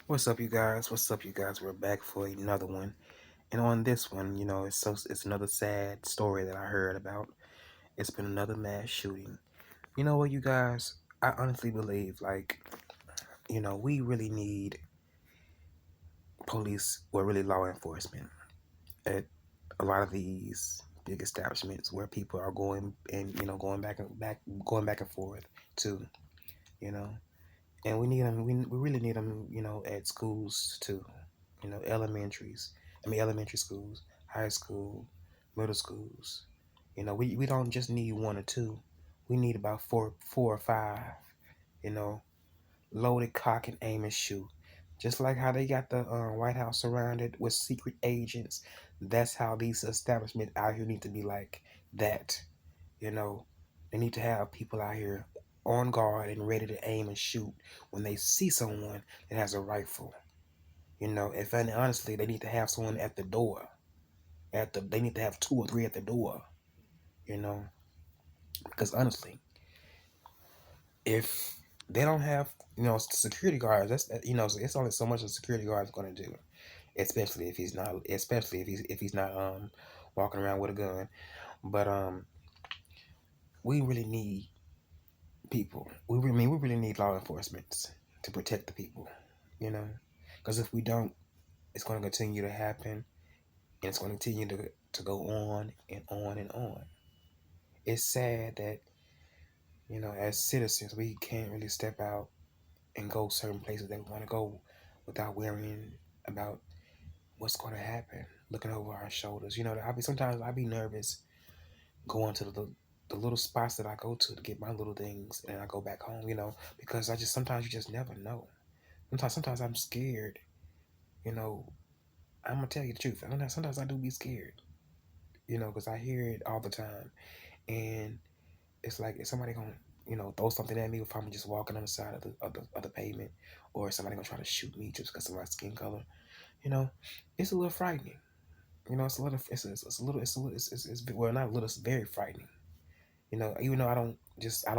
What's up, you guys? What's up, you guys? We're back for another one, and on this one, it's another sad story that I heard about. It's been another mass shooting. You know what, you guys? I honestly believe, we really need police or really law enforcement at a lot of these big establishments where people are going and going back and forth too. You know, and we need them. We really need them. At schools too. Elementaries. Elementary schools, high school, middle schools. We don't just need one or two. We need about four or five. You know, loaded cock and aim and shoot. Just like how they got the White House surrounded with secret agents, that's how these establishments out here need to be like that. You know, they need to have people out here on guard and ready to aim and shoot when they see someone that has a rifle. If and honestly, they need to have someone at the door. They need to have two or three at the door. You know, because honestly, if they don't have security guards, it's only so much a security guard is going to do. Especially if he's not walking around with a gun. But we really need people. We really need law enforcement to protect the people. Because if we don't, it's going to continue to happen, and it's going to continue to go on and on and on. It's sad that as citizens, we can't really step out and go certain places that we want to go without worrying about what's going to happen, looking over our shoulders. Sometimes I be nervous going to the little spots that I go to get my little things, and I go back home. Because sometimes you just never know. Sometimes I'm scared. You know, I'm gonna tell you the truth. Sometimes I do be scared. Because I hear it all the time, and it's like, is somebody gonna throw something at me if I'm just walking on the side of the pavement, or is somebody gonna try to shoot me just because of my skin color? You know, it's a little frightening. It's a little, it's a little, it's well, not a little, it's very frightening. Even though I don't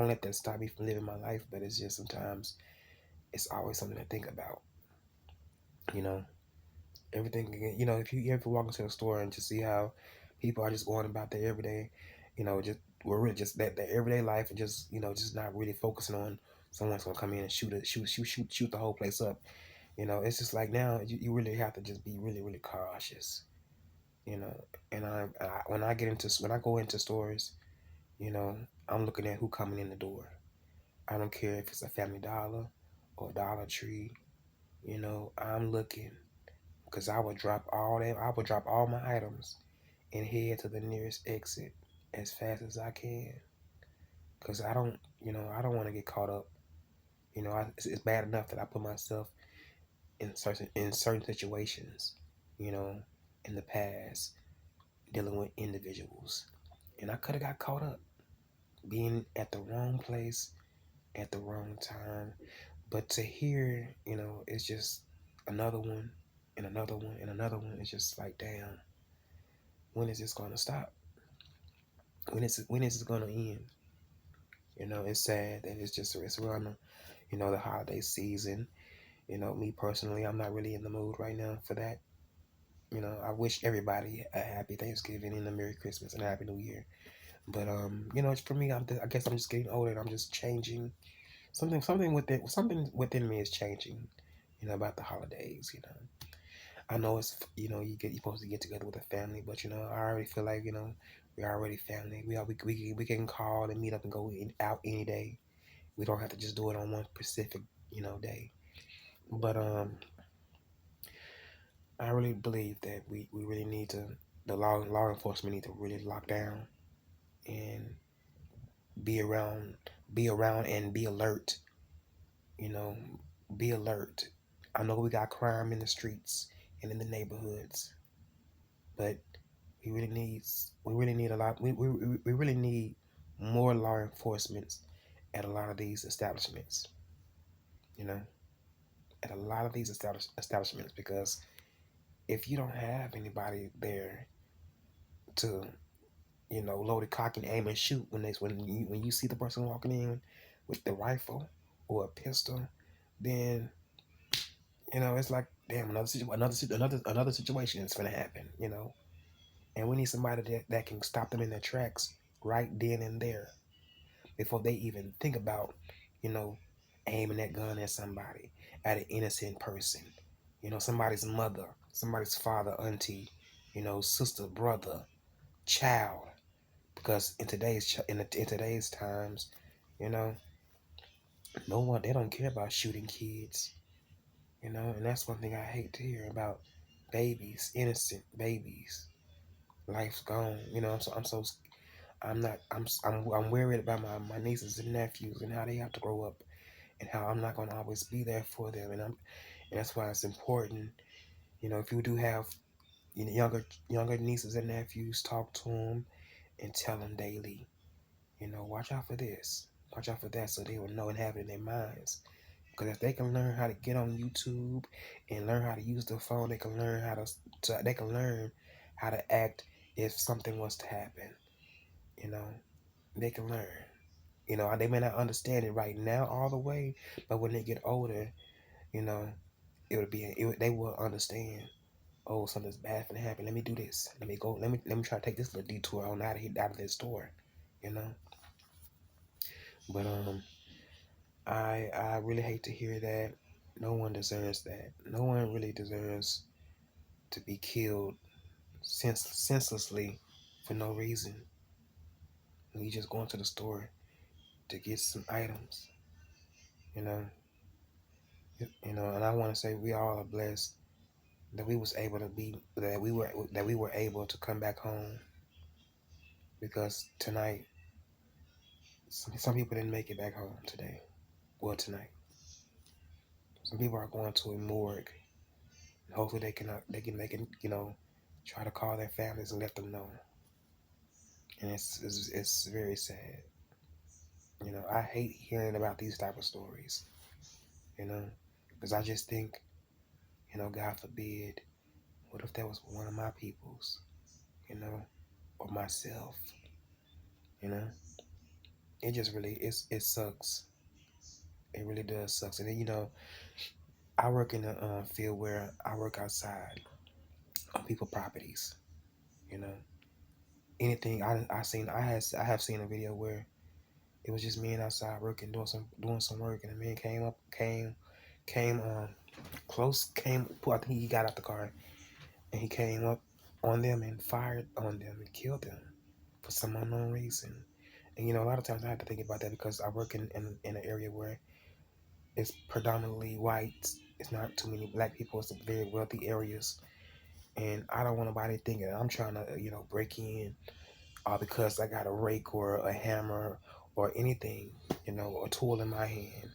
let that stop me from living my life, but it's just sometimes it's always something to think about. You know, everything. If you ever walk into a store and just see how people are just going about their everyday, just we're really just that everyday life, and just just not really focusing on someone's gonna come in and shoot the whole place up. It's just like now you really have to just be really really cautious. You know, and when I go into stores, I'm looking at who coming in the door. I don't care if it's a Family Dollar or Dollar Tree. I'm looking because I would drop all my items and head to the nearest exit as fast as I can. Because I don't want to get caught up. It's bad enough that I put myself in certain situations, you know, in the past, dealing with individuals, and I could have got caught up being at the wrong place at the wrong time. But to hear, it's just another one and another one and another one. It's just like, damn, when is this going to stop? When is it going to end? It's sad that it's around the holiday season. Me personally, I'm not really in the mood right now for that. I wish everybody a happy Thanksgiving and a Merry Christmas and a Happy New Year. But for me, I guess I'm just getting older and I'm just changing. Something within me is changing. About the holidays. I know it's you're supposed to get together with a family, but I already feel like we're already family. We can call and meet up and go out any day. We don't have to just do it on one specific day. But I really believe that we really need to the law enforcement need to really lock down and be around and be alert. You know, be alert. I know we got crime in the streets and in the neighborhoods, but we really need a lot. We really need more law enforcement at a lot of these establishments. You know, at a lot of these establishments, because if you don't have anybody there to load a cock and aim and shoot when you see the person walking in with the rifle or a pistol, then It's like damn, another situation is gonna happen. And we need somebody that can stop them in their tracks right then and there before they even think about, you know, aiming that gun at somebody, at an innocent person, somebody's mother, somebody's father, auntie, sister, brother, child. Because in today's times, you know, no one they don't care about shooting kids, and that's one thing I hate to hear about babies, innocent babies. Life's gone. I'm not I'm worried about my nieces and nephews and how they have to grow up and how I'm not gonna always be there for them and that's why it's important. If you do have younger nieces and nephews, talk to them and tell them daily. Watch out for this, watch out for that, so they will know and have it in their minds. Because if they can learn how to get on YouTube and learn how to use the phone, they can learn they can learn how to act if something was to happen. You know, they can learn. They may not understand it right now all the way, but when they get older, you know, they will understand. Oh, something's bad gonna happen. Let me do this. Let me go. Let me try to take this little detour on out of this store. You know. But I really hate to hear that. No one deserves that. No one really deserves to be killed senselessly for no reason. We just going to the store to get some items. You know. And I want to say we all are blessed that we was able to be that we were able to come back home, because tonight some people didn't make it back home today. Well, tonight some people are going to a morgue. And hopefully they can try to call their families and let them know. And it's very sad. I hate hearing about these type of stories. You know, because I just think, God forbid, what if that was one of my peoples, or myself, you know? It just really it sucks. It really does sucks. And then I work in a field where I work outside on people properties. You know, anything I have seen a video where it was just me and outside working doing some work, and a man came close came. I think he got out the car and he came up on them and fired on them and killed them for some unknown reason. And a lot of times I have to think about that because I work in an area where it's predominantly white. It's not too many black people. It's very wealthy areas, and I don't want nobody thinking I'm trying to, break in, because I got a rake or a hammer or anything, a tool in my hand.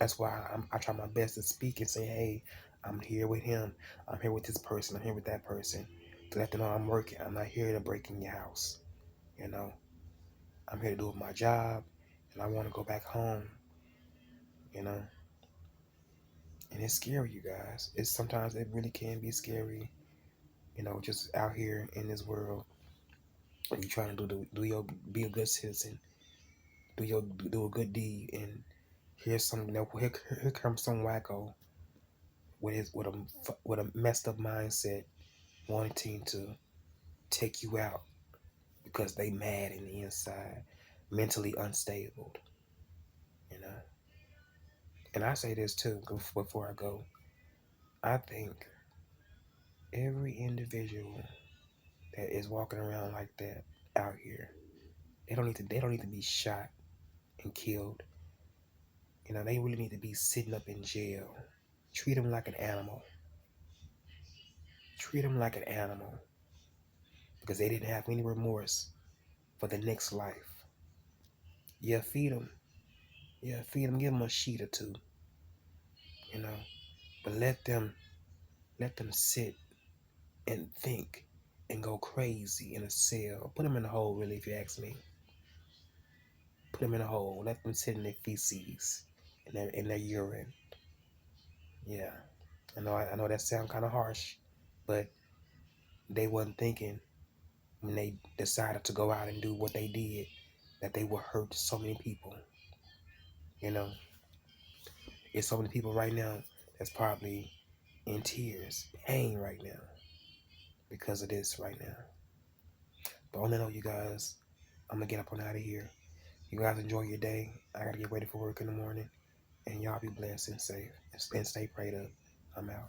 That's why I try my best to speak and say, hey, I'm here with him. I'm here with this person. I'm here with that person, to let them know I'm working. I'm not here to break in your house. You know, I'm here to do my job, and I want to go back home. You know. And it's scary, you guys. It's sometimes it really can be scary, just out here in this world. And you trying to be a good citizen, do a good deed, and here's some, here comes some wacko with a messed up mindset, wanting to take you out because they mad in the inside, mentally unstable, you know. And I say this too before I go. I think every individual that is walking around like that out here, they don't need to be shot and killed. They really need to be sitting up in jail. Treat them like an animal. Treat them like an animal, because they didn't have any remorse for the next life. Yeah, feed them. Yeah, feed them. Give them a sheet or two. You know, but let them sit and think and go crazy in a cell. Put them in a hole, really, if you ask me. Put them in a hole. Let them sit in their feces and their urine. Yeah, I know that sounds kind of harsh, but they wasn't thinking when they decided to go out and do what they did that they would hurt so many people. You know, there's so many people right now that's probably in tears, pain right now because of this right now. But all I know, you guys, I'm gonna get up on out of here. You guys enjoy your day. I gotta get ready for work in the morning, and y'all be blessed and safe and stay prayed up. I'm out.